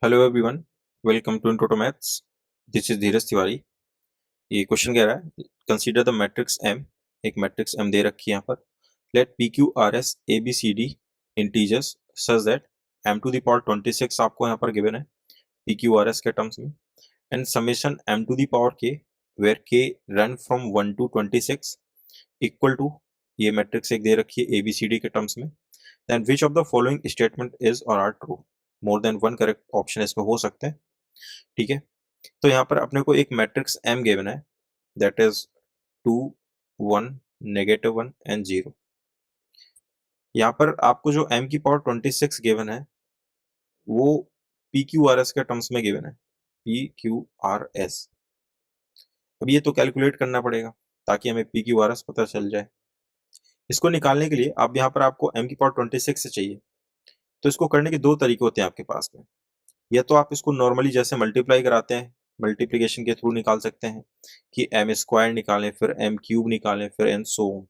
Hello everyone, welcome to into maths. This is Dheeraj Tiwari. ये question कह रहा है कंसीडर द मैट्रिक्स एम। एक मैट्रिक्स एम दे रखी है यहाँ पर। Let p q r s a b c d integers such that M to the power 26 आपको यहाँ पर गिवन है पी क्यू आर एस के टर्म्स में, and summation M to the power k where k run from 1 to 26 equal to, ये matrix एक दे रखी है ए बी सी डी के टर्म्स में। Then which of the following statement is और are true. More than one correct option इसमें हो सकते हैं। ठीक है, तो यहाँ पर अपने को एक मैट्रिक्स एम गिवन है, दैट इज 2 1 -1 एंड 0। यहाँ पर आपको जो m की पावर 26 गिवन है वो पी क्यू आर एस के टर्म्स में गिवन है, पी क्यू आर एस। अब ये तो कैलकुलेट करना पड़ेगा ताकि हमें पी क्यू आर एस पता चल जाए। इसको निकालने के लिए अब यहाँ पर आपको m की पावर 26 से चाहिए, तो इसको करने के दो तरीके होते हैं आपके पास में। या तो आप इसको नॉर्मली जैसे मल्टीप्लाई कराते हैं, मल्टीप्लिकेशन के थ्रू निकाल सकते हैं कि एम स्क्वायर निकालें, फिर एम क्यूब निकालें, फिर एन सो ऑन।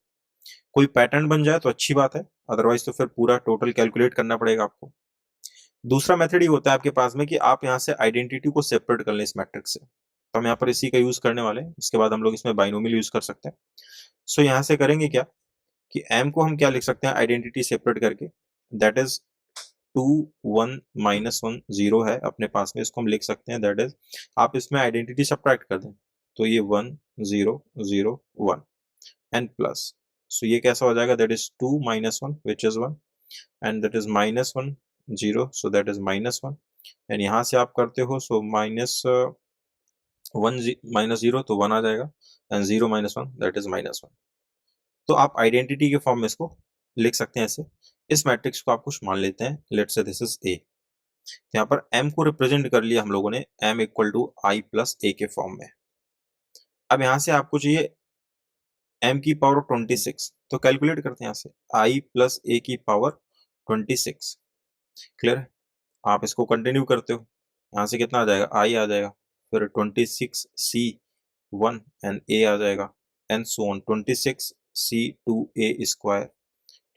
कोई पैटर्न बन जाए तो अच्छी बात है, अदरवाइज तो फिर पूरा टोटल कैलकुलेट करना पड़ेगा आपको। दूसरा मेथड ये होता है आपके पास में कि आप यहाँ से आइडेंटिटी को सेपरेट कर लें इस मैट्रिक्स से। तो हम यहाँ पर इसी का यूज करने वाले हैं, उसके बाद हम लोग इसमें बाइनोमियल यूज कर सकते हैं। सो यहाँ से करेंगे क्या कि एम को हम क्या लिख सकते हैं आइडेंटिटी सेपरेट करके, दैट इज 2 1 -1 0 है अपने पास में, इसको हम लिख सकते हैं दैट इज, आप इसमें आइडेंटिटी सब्ट्रैक्ट कर दें तो ये 1 0 0 1 एंड प्लस। सो ये कैसा हो जाएगा, that is 2 -1 which is 1 and that is -1 0, so that is -1 and यहाँ से आप करते हो सो -0 तो 1 आ जाएगा एंड 0 -1 दैट इज -1। तो आप आइडेंटिटी के फॉर्म में इसको लिख सकते हैं ऐसे। इस मैट्रिक्स को आप कुछ मान लेते हैं, let's say this is a. यहाँ पर m को रिप्रेजेंट कर लिया हम लोगों ने m equal to I plus A के फॉर्म में। अब यहाँ से आपको चाहिए m की पावर 26, तो कैलकुलेट करते हैं यहाँ से i प्लस ए की पावर 26। क्लियर है, आप इसको कंटिन्यू करते हो, यहाँ से कितना आ जाएगा i आ जाएगा, फिर 26 c 1 एंड a आ जाएगा and so on 26 c 2 a square.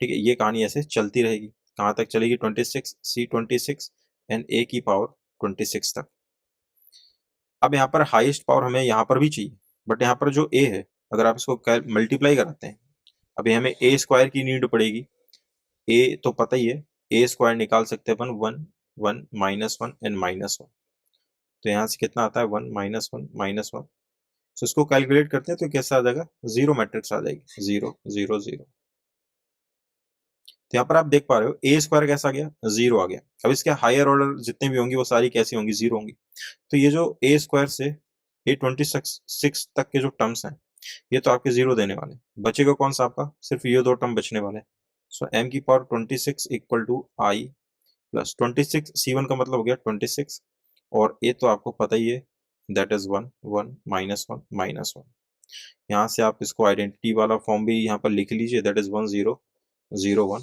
ठीक है, ये कहानी ऐसे चलती रहेगी, कहाँ तक चलेगी 26 c 26 एंड a की पावर 26 तक। अब यहाँ पर हाईएस्ट पावर हमें यहाँ पर भी चाहिए, बट यहाँ पर जो a है अगर आप इसको मल्टीप्लाई कराते हैं, अभी हमें a स्क्वायर की नीड पड़ेगी। a तो पता ही है, a स्क्वायर निकाल सकते हैं अपन 1 1 -1 एंड -1, तो यहाँ से कितना आता है 1 -1 -1। तो इसको कैलकुलेट करते हैं तो कैसा आ जाएगा, जीरो मैट्रिक्स आ जाएगी, 0 0 0। तो यहाँ पर आप देख पा रहे हो ए स्क्वायर कैसा आ गया, 0 आ गया। अब इसके हायर ऑर्डर जितने भी होंगी वो सारी कैसी होंगी, 0 होंगी। तो ये जो ए स्क्वायर से ए 26 तक के जो टर्म्स हैं ये तो आपके 0 देने वाले, बचेगा कौन सा आपका, सिर्फ ये दो टर्म बचने वाले। सो एम की power 26 equal to I plus 26 C1 का मतलब हो गया 26, और ए तो आपको पता ही है दैट इज 1 1 -1 -1। यहाँ से आप इसको आइडेंटिटी वाला फॉर्म भी यहाँ पर लिख लीजिए, दैट इज 1 0 0 1,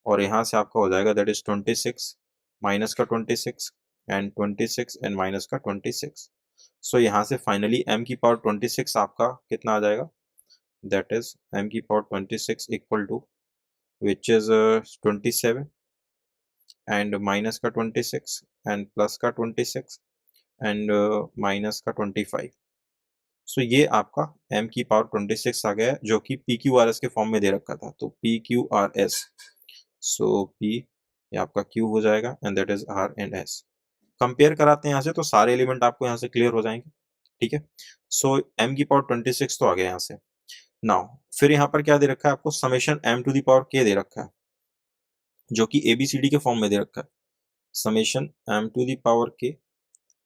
और यहाँ से आपका हो जाएगा दैट इज 26 माइनस का 26 एंड 26 एंड माइनस का 26। सो यहाँ से फाइनली m की पावर 26 आपका कितना आ जाएगा, दैट इज m की power 26 equal to which is 27 and minus का 26 एंड प्लस का 26 एंड माइनस का 25। सो ये आपका m की पावर 26 आ गया है, जो कि पी क्यू आर एस के फॉर्म में दे रखा था, तो पी क्यू आर एस। सो p ये आपका q हो जाएगा and that is r and s। Compare कराते हैं यहाँ से तो सारे एलिमेंट आपको यहाँ से क्लियर हो जाएंगे। ठीक है, सो m की पावर 26 तो आ गया यहाँ से। नाउ फिर यहाँ पर क्या दे रखा है आपको, summation m to the power k दे रखा है, जो कि ABCD के फॉर्म में दे रखा है, summation m to the power k,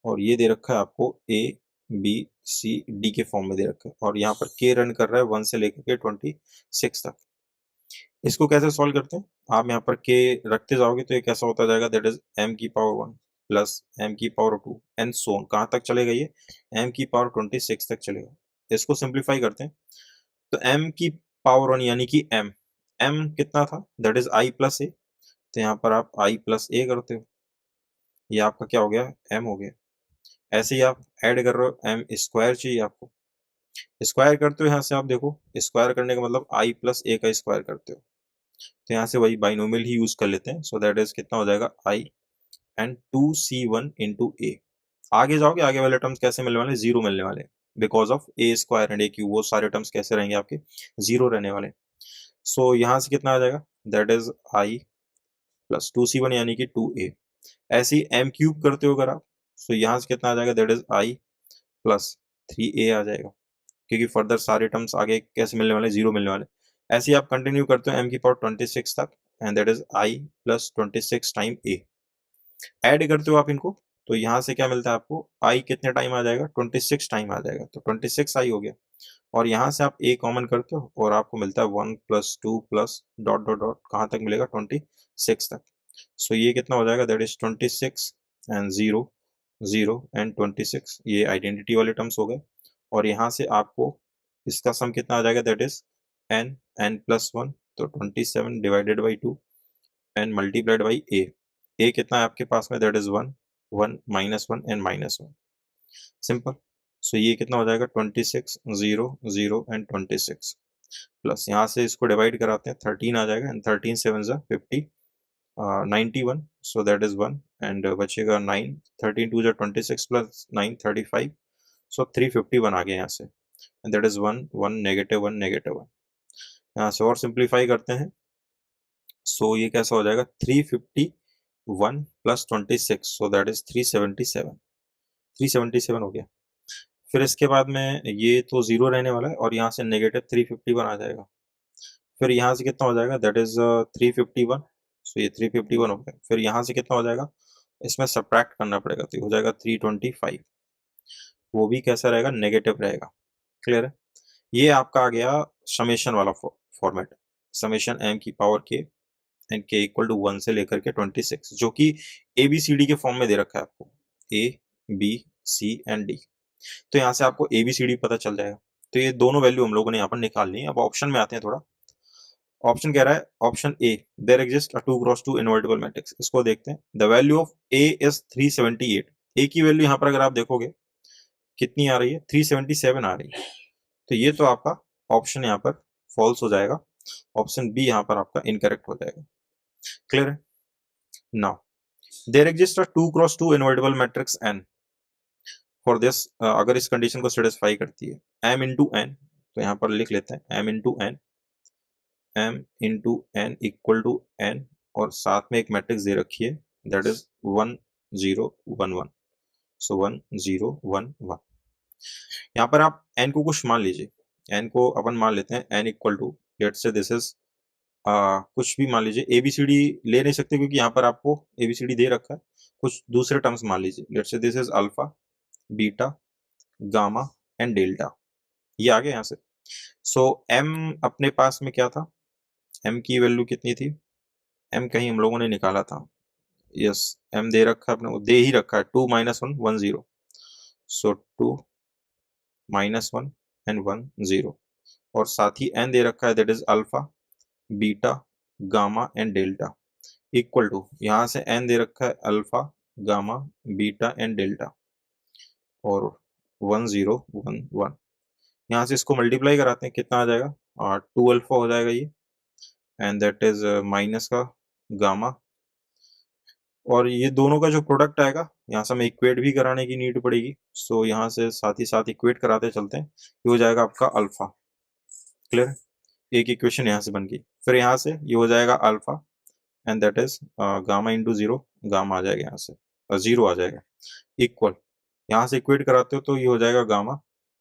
और ये दे रखा है आपको ABCD के फॉर्म में दे रखा है, और यहाँ पर k रन कर रहा है 1 से लेकर के 26 तक। इसको कैसे सॉल्व करते हैं, आप यहाँ पर k रखते जाओगे तो ये कैसा होता जाएगा, दैट इज m की पावर 1 प्लस m की पावर 2 एंड सो ऑन। कहाँ तक चलेगा ये, m की पावर 26 तक चलेगा। इसको सिंप्लीफाई करते हैं तो m की पावर 1 यानी कि m कितना था, दैट इज i प्लस ए, तो यहाँ पर आप i प्लस ए करते हो, ये आपका क्या हो गया, m हो गया। ऐसे ही आप ऐड कर रहे हो, m स्क्वायर चाहिए आपको, स्क्वायर करते हो यहाँ से आप देखो, स्क्वायर करने का मतलब i प्लस ए का स्क्वायर करते हो, तो यहाँ से वही बाइनोमियल ही यूज कर लेते हैं। सो दैट इज कितना हो जाएगा i एंड 2c1 इंटू ए। आगे जाओगे, आगे वाले टर्म्स कैसे मिलने वाले, जीरो मिलने वाले, because of A square and A cube, वो सारे टर्म्स कैसे रहेंगे आपके, जीरो रहने वाले। सो यहाँ से कितना आ जाएगा, that is I plus 2c1 यानी कि 2a। ऐसे ही एम क्यूब करते हो अगर आप, सो यहाँ से कितना आ जाएगा, that is I plus 3a आ जाएगा, क्योंकि फर्दर सारे टर्म्स आगे कैसे मिलने वाले, जीरो मिलने वाले। ऐसे ही आप कंटिन्यू करते हो एम की पावर 26 तक, and that is I plus 26 time A. Add करते हो आप इनको, तो यहाँ से क्या मिलता है आपको, आई कितने टाइम आ जाएगा, 26 टाइम आ जाएगा, तो 26 आई हो गया। और यहाँ से आप ए कॉमन करते हो और आपको मिलता है 1 plus 2 plus dot dot dot, कहाँ तक मिलेगा, 26 तक। सो ये कितना हो जाएगा, दैट इज 26 एंड 0 0 एंड 26, ये आइडेंटिटी वाले टर्म्स हो गए। और यहाँ से आपको इसका सम कितना आ जाएगा, दैट इज n प्लस 1, तो 27 divided by 2 and multiplied by A कितना है आपके पास में, that is 1 1 minus 1 and minus 1, simple. So ये कितना हो जाएगा, 26 0 0 एंड 26 प्लस, यहाँ से इसको डिवाइड कराते हैं, 13 आ जाएगा, एंड 13 7 ज़ा 50 91, सो दैट इज 1 एंड बचेगा 9, 13 2 ज़ा 26 प्लस 9 35, सो 351 आ गया यहाँ से, and that is 1 1 negative 1 negative 1। यहाँ से और सिंप्लीफाई करते हैं, सो ये कैसा हो जाएगा, 351 प्लस 26, सो दैट इज 377 हो गया। फिर इसके बाद में ये तो जीरो रहने वाला है और यहाँ से नेगेटिव 351 आ जाएगा। फिर यहाँ से कितना हो जाएगा, दैट इज 351, सो ये 351 हो गया। फिर यहाँ से कितना हो जाएगा, इसमें सब्ट्रैक्ट करना पड़ेगा, तो हो जाएगा 325, वो भी कैसा रहेगा, नेगेटिव रहेगा। क्लियर है, ये आपका आ गया समेशन वाला फॉर्मेट, समेशन एम की पावर के एंड के इक्वल टू 1 से लेकर के 26, जो कि ABCD के फॉर्म में दे रखा है आपको, A B C and D। तो यहाँ से आपको ABCD पता चल जाएगा। तो ये दोनों वैल्यू हम लोगों ने यहाँ पर निकालनी है। अब ऑप्शन में आते हैं थोड़ा। ऑप्शन कह रहा है, option A, there exist a 2x2 invertible matrix. इसको देखते हैं। The value of A is 378। A की वैल्यू यहाँ पर अगर आप देखोगे कितनी आ रही है, 377 आ रही है। तो ये तो आपका ऑप्शन यहाँ पर फॉल्स हो जाएगा, ऑप्शन बी यहाँ पर आपका इनकरेक्ट हो जाएगा। क्लियर है। Now there exist a 2x2 invertible matrix N. For this, अगर इस कंडीशन को सेटिस्फाई करती है m इंटू एन, तो यहाँ पर लिख लेते हैं m into N equal to N, और साथ में एक मैट्रिक्स दे रखी है, दैट इज 1 0 1 1, सो 1 0 1 1। यहाँ पर आप n को कुछ मान लीजिए, n को अपन मान लेते हैं n equal to, let's say this is कुछ भी मान लीजिए, ABCD ले नहीं सकते क्योंकि यहाँ पर आपको ABCD दे रखा है, कुछ दूसरे टर्म्स मान लीजिए, let's say this is alpha beta gamma and delta, ये आ गया यहाँ से। सो m अपने पास में क्या था, m की वैल्यू कितनी थी, m कहीं हम लोगों ने निकाला था, यस m दे रखा है अपने को, दे ही रखा है, 2 माइनस 1 1 0, सो 2 माइनस 1 एंड 1 0, और साथ ही n दे रखा है, that is alpha beta gamma and delta equal to, यहाँ से n दे रखा है alpha gamma beta and delta और 1 0 1 1। यहाँ से इसको मल्टीप्लाई कराते हैं, कितना आ जाएगा, 2 अल्फा हो जाएगा ये, एंड दैट इज माइनस का गामा, और ये दोनों का जो प्रोडक्ट आएगा, यहाँ से हमें इक्वेट भी कराने की नीड पड़ेगी। सो यहाँ से साथ ही साथ इक्वेट कराते चलते हैं, ये हो जाएगा आपका अल्फा। क्लियर, एक इक्वेशन यहाँ से बन गई। फिर यहाँ से ये हो जाएगा alpha and that is gamma into zero, gamma आ जाएगा यहाँ से, जीरो आ जाएगा, इक्वल, यहाँ से इक्वेट कराते हो तो ये हो जाएगा gamma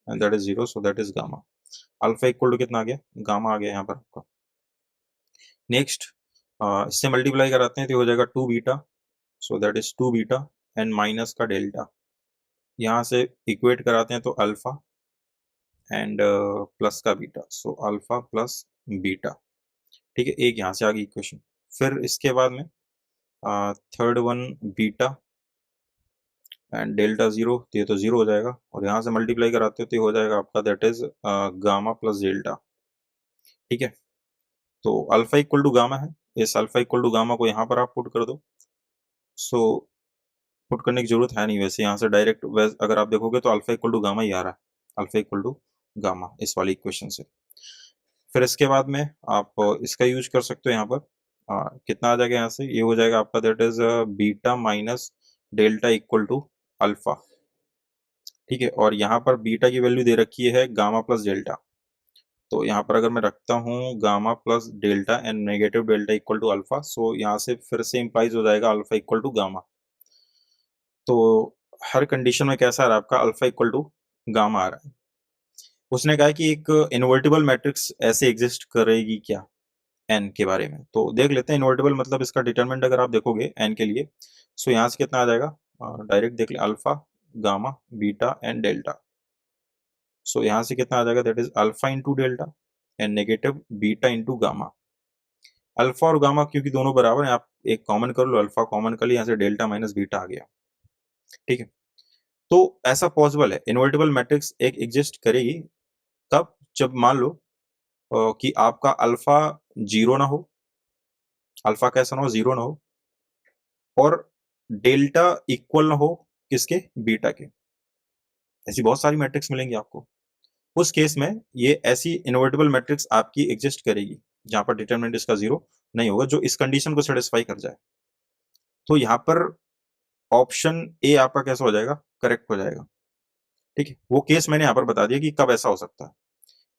and that is zero, so that is gamma. Alpha equal to कितना आ गया, गामा आ गया यहाँ पर आपका। नेक्स्ट इससे मल्टीप्लाई कराते हैं तो हो जाएगा 2 beta, so that is 2 beta and minus का डेल्टा, यहाँ से इक्वेट कराते हैं तो अल्फा एंड प्लस का beta, so alpha plus beta. ठीक है, एक यहाँ से आ गई इक्वेशन। फिर इसके बाद में third one beta and delta zero, तो ये तो जीरो हो जाएगा, और यहाँ से मल्टीप्लाई कराते हो तो ये हो जाएगा आपका, that is gamma plus delta. ठीक है, तो अल्फा इक्वल टू गामा है, इस अल्फा इक्वल टू गामा को यहाँ पर आप पुट कर दो। सो पुट करने की जरूरत है नहीं वैसे, यहाँ से डायरेक्ट अगर आप देखोगे तो अल्फा इक्वल टू गामा ही आ रहा है, अल्फा इक्वल टू गामा इस वाली इक्वेशन से। फिर इसके बाद में आप इसका यूज कर सकते हो यहाँ पर, हाँ, कितना आ जाएगा यहाँ से, ये हो जाएगा आपका that is beta minus delta equal to alpha. ठीक है, और यहाँ पर बीटा की वैल्यू दे रखी है गामा प्लस डेल्टा। तो यहाँ पर अगर मैं रखता हूँ gamma plus delta and negative delta equal to alpha, so यहाँ से फिर से इंप्लाइज हो जाएगा अल्फा इक्वल टू गामा। तो हर कंडीशन में कैसा आ रहा है आपका, अल्फा इक्वल टू गामा आ रहा है। उसने कहा कि एक इन्वर्टिबल मैट्रिक्स ऐसे एग्जिस्ट करेगी क्या एन के बारे में। तो देख लेते हैं इन्वर्टिबल मतलब इसका डिटरमिनेंट अगर आप देखोगे एन के लिए, सो यहाँ से कितना आ जाएगा, डायरेक्ट देख ले, alpha gamma beta and delta. So यहाँ से कितना आ जाएगा, that is alpha into delta and negative beta into gamma. Alpha और गामा क्योंकि दोनों बराबर हैं, आप एक कॉमन कर लो, अल्फा कॉमन कर लिया, यहाँ से डेल्टा माइनस बीटा आ गया। ठीक है, तो ऐसा पॉसिबल है इन्वर्टिबल मैट्रिक्स एक एग्जिस्ट करेगी तब जब मान लो कि आपका अल्फा जीरो ना हो, अल्फा कैसा ना हो, जीरो ना हो, और डेल्टा इक्वल ना हो किसके, बीटा के। ऐसी बहुत सारी मैट्रिक्स मिलेंगी आपको। उस केस में ये ऐसी इन्वर्टिबल मैट्रिक्स आपकी एग्जिस्ट करेगी जहां पर डिटरमिनेंट इसका जीरो नहीं होगा, जो इस कंडीशन को सेटिस्फाई कर जाए। तो यहाँ पर ऑप्शन ए आपका कैसा हो जाएगा, करेक्ट हो जाएगा। ठीक है, वो केस मैंने यहाँ पर बता दिया कि कब ऐसा हो सकता है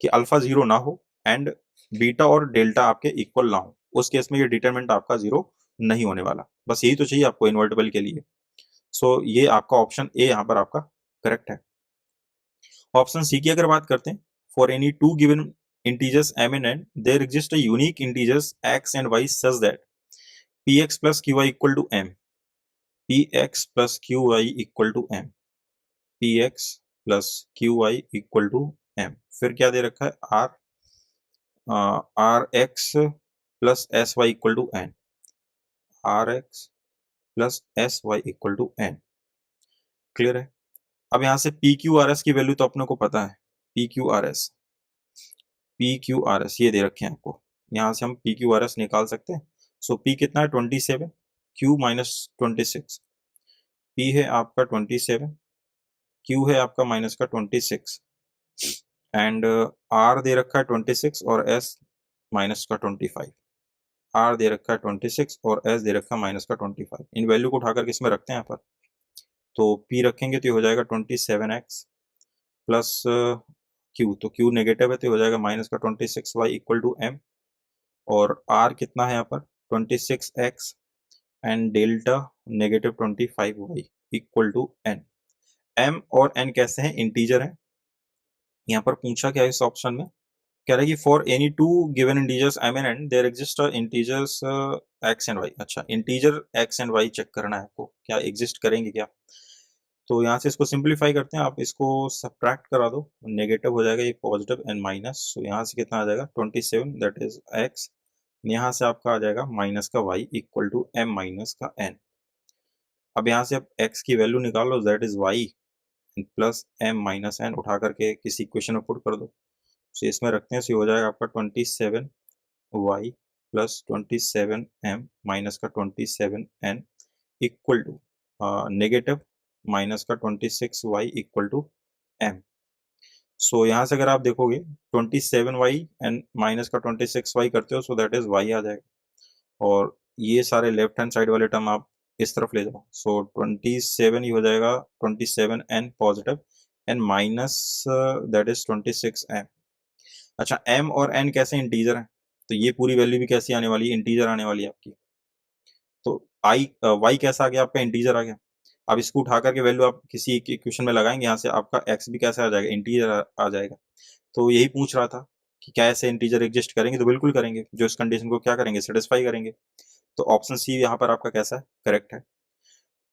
कि अल्फा जीरो ना हो एंड बीटा और डेल्टा आपके इक्वल ना हो, उस केस में ये डिटरमिनेंट आपका जीरो नहीं होने वाला। बस यही तो चाहिए आपको इन्वर्टिबल के लिए। सो ये आपका ऑप्शन ए यहाँ पर आपका करेक्ट है। ऑप्शन सी की अगर बात करते हैं, for any two given integers m and n there exist a unique integers x and y such that px plus qy equal to m, px plus qy equal to m, px plus qy equal to m। फिर क्या दे रखा है, r x plus sy equal to n, r x plus sy equal to n। Clear है। अब यहाँ से P q r S की value तो अपने को पता है, p q r S, P q r S ये दे रखे हैं आपको, यहाँ से हम पी क्यू आर एस निकाल सकते हैं। सो पी कितना है 27, क्यू माइनस 26, पी है आपका 27, क्यू है आपका माइनस का 26, एंड आर दे रखा है 26 और एस माइनस का 25। आर दे रखा है 26 और एस दे रखा है माइनस का 25। इन वैल्यू को उठाकर किसमें रखते हैं यहाँ पर, तो पी रखेंगे तो ये हो जाएगा 27x प्लस क्यू, तो क्यू नेगेटिव है तो हो जाएगा माइनस का 26y इक्वल टू एम, और आर कितना है यहाँ पर 26x and delta negative 25y equal to N. M और एन कैसे हैं, इंटीजर हैं। यहाँ पर पूछा क्या है इस ऑप्शन में, कह रहा है कि for any two given integers m and n there exist integers x and y. अच्छा, integer x and y check करना है आपको, क्या एग्जिस्ट करेंगे क्या। तो यहाँ से इसको सिंप्लीफाई करते हैं, आप इसको सब्ट्रैक्ट करा दो, नेगेटिव हो जाएगा ये पॉजिटिव एंड माइनस। सो यहाँ से कितना आ जाएगा 27 दैट इज एक्स, यहाँ से आपका आ जाएगा माइनस का Y equal to M minus का एन। अब यहाँ से आप एक्स की वैल्यू निकालो, that is Y plus M minus N, उठा करके किसी इक्वेशन में पुट कर दो। सो इसमें रखते हैं, सो हो जाएगा आपका 27 वाई प्लस 27 एम माइनस का 27 N equal to negative minus का 26 Y equal to M. So यहाँ से अगर आप देखोगे 27 वाई एंड माइनस का 26 वाई करते हो, सो दैट इज वाई आ जाएगा, और ये सारे लेफ्ट हैंड साइड वाले टर्म आप इस तरफ ले जाओ। सो 27 ही हो जाएगा 27 N positive and minus that is 26 M. अच्छा, एम और एन कैसे इंटीजर हैं, तो ये पूरी वैल्यू भी कैसी आने वाली है, इंटीजर आने वाली है आपकी। तो आई वाई कैसा आ गया आपका, इंटीजर आ गया। अब इसको उठा करके वैल्यू आप किसी एक इक्वेशन में लगाएंगे, यहाँ से आपका एक्स भी कैसे आ जाएगा, इंटीजर आ जाएगा। तो यही पूछ रहा था कि क्या ऐसे इंटीजर एग्जिस्ट करेंगे, तो बिल्कुल करेंगे, जो इस कंडीशन को क्या करेंगे, सेटिस्फाई करेंगे। तो ऑप्शन सी यहाँ पर आपका कैसा है, करेक्ट है।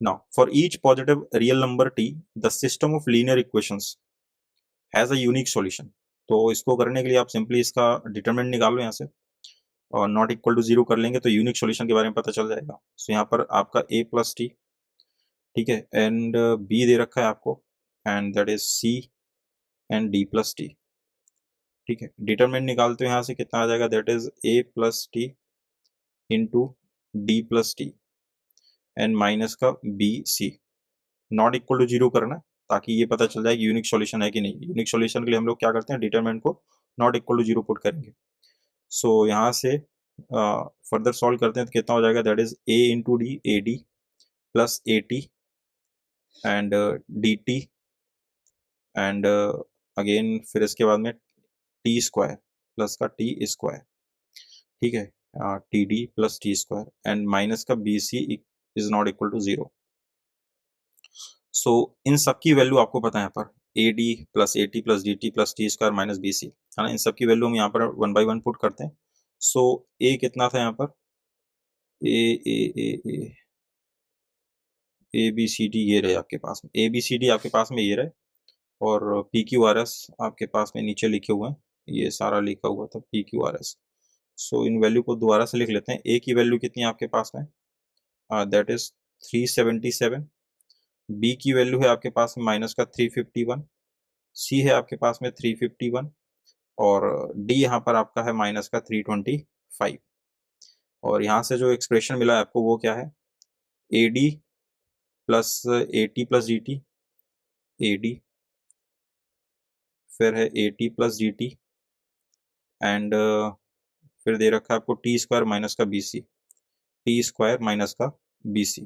Now for each positive real number T the system of linear equations has a unique solution. तो इसको करने के लिए आप सिंपली इसका डिटरमिनेंट निकालो यहाँ से, और नॉट इक्वल टू जीरो कर लेंगे तो यूनिक सॉल्यूशन के बारे में पता चल जाएगा। सो यहाँ पर आपका ए प्लस टी, ठीक है, एंड बी दे रखा है आपको, and that is C and D plus T. ठीक है, डिटरमिनेंट निकालते हो यहाँ से कितना आ जाएगा, that is a plus t into d plus t and minus का b c. Not equal to zero करना है ताकि ये पता चल जाए कि यूनिक सॉल्यूशन है कि नहीं। यूनिक सॉल्यूशन के लिए हम लोग क्या करते हैं, डिटरमिनेंट को not equal to zero put करेंगे। सो यहाँ से फर्दर सॉल्व करते हैं तो कितना हो जाएगा, that is a into d, a d plus a t and d t and again फिर इसके बाद में टी स्क्वायर प्लस का टी स्क्वायर, ठीक है, t d plus t square and minus का b c is not equal to 0। So इन सब की वैल्यू आपको पता है यहाँ पर a d plus a t plus d t plus t square minus b सी, है ना। इन सब की वैल्यू हम यहाँ पर 1 बाई 1 पुट करते हैं। सो ए कितना था यहाँ पर, ए ए ए ए बी सी डी ये रहे आपके पास में, ए बी सी डी आपके पास में ये रहे, और पी क्यू आर एस आपके पास में नीचे लिखे हुए हैं, ये सारा लिखा हुआ था पी क्यू आर एस। सो इन वैल्यू को दोबारा से लिख लेते हैं। ए की वैल्यू कितनी है आपके पास में, दैट इज 377, बी की वैल्यू है आपके पास में माइनस का 351, सी है आपके पास में 351 और डी यहाँ पर आपका है माइनस का 325। और यहाँ से जो एक्सप्रेशन मिला है आपको वो क्या है, a d plus a t plus d t, a d फिर है a t plus d t and फिर दे रखा है आपको टी स्क्वायर माइनस का b c, t square minus का b c,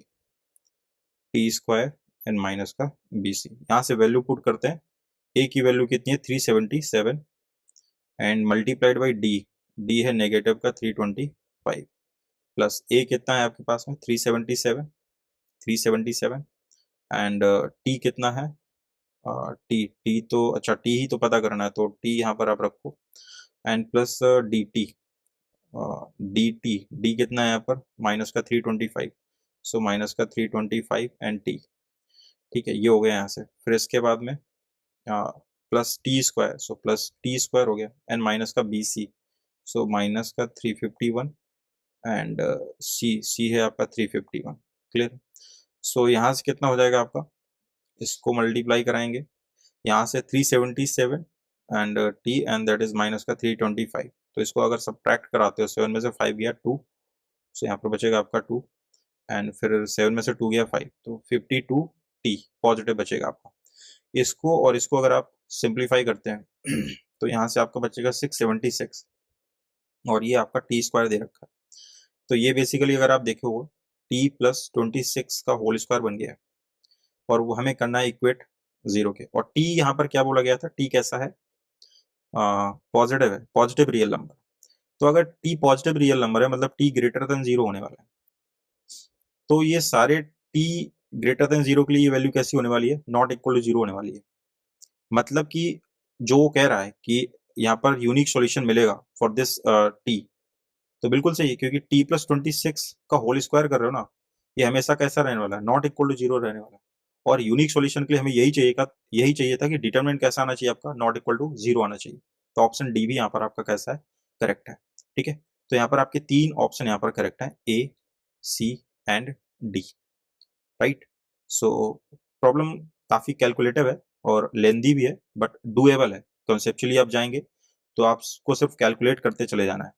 t square and minus का बी सी। यहाँ से वैल्यू पुट करते हैं। ए की वैल्यू कितनी है 377 and multiplied by D, D है नेगेटिव का 325 प्लस ए कितना है आपके पास में 377 एंड टी कितना है, टी टी तो अच्छा टी ही तो पता करना है, तो टी यहाँ पर आप रखो and plus d T, D T D कितना है यहाँ पर माइनस का 325, सो माइनस का 325 एंड टी, ठीक है, ये हो गया यहाँ से। फिर इसके बाद में plus t square, so plus t square हो गया एंड माइनस का बी सी, सो माइनस का 351 एंड सी है आपका 351, क्लियर। सो यहाँ से कितना हो जाएगा आपका, इसको मल्टीप्लाई कराएंगे यहाँ से 377 and T and that is minus का 325, तो इसको अगर सब्ट्रैक्ट कराते हो 7 में से 5 गया 2, सो यहाँ पर बचेगा आपका 2 एंड फिर 7 में से 2 गया 5, तो 52 टी पॉजिटिव बचेगा आपका। इसको और इसको अगर आप सिंप्लीफाई करते हैं तो यहाँ से आपका बचेगा 676 और ये आपका टी स्क्वायर दे रखा है। तो ये बेसिकली अगर आप देखो टी प्लस 26 का होल स्क्वायर बन गया है और वो हमें करना है इक्वेट 0 के। और टी यहाँ पर क्या बोला गया था, टी कैसा है, पॉजिटिव है, पॉजिटिव रियल नंबर। तो अगर टी पॉजिटिव रियल नंबर है मतलब टी ग्रेटर देन 0 होने वाला है, तो ये सारे टी ग्रेटर देन 0 के लिए ये वैल्यू कैसी होने वाली है, नॉट इक्वल टू 0 होने वाली है। मतलब कि जो वो कह रहा है कि यहाँ पर यूनिक सॉल्यूशन मिलेगा फॉर दिस टी, तो बिल्कुल सही है, क्योंकि टी प्लस 26 का होल स्क्वायर कर रहे हो ना, ये हमेशा कैसा रहने वाला है, नॉट इक्वल टू 0 रहने वाला है। और यूनिक सॉल्यूशन के लिए हमें यही चाहिए था कि डिटरमिनेंट कैसा आना चाहिए आपका, नॉट इक्वल टू 0 आना चाहिए। तो ऑप्शन डी भी यहाँ पर आपका कैसा है, करेक्ट है, ठीक है। तो यहाँ पर आपके 3 ऑप्शन यहाँ पर करेक्ट है, a c and d, right. So problem काफी कैलकुलेटिव है और लेंदी भी है बट डूएबल है। कॉन्सेप्चुअली आप जाएंगे तो आपको सिर्फ कैलकुलेट करते चले जाना है।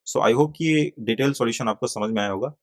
सो आई होप कि ये डिटेल सॉल्यूशन आपको समझ में आया होगा।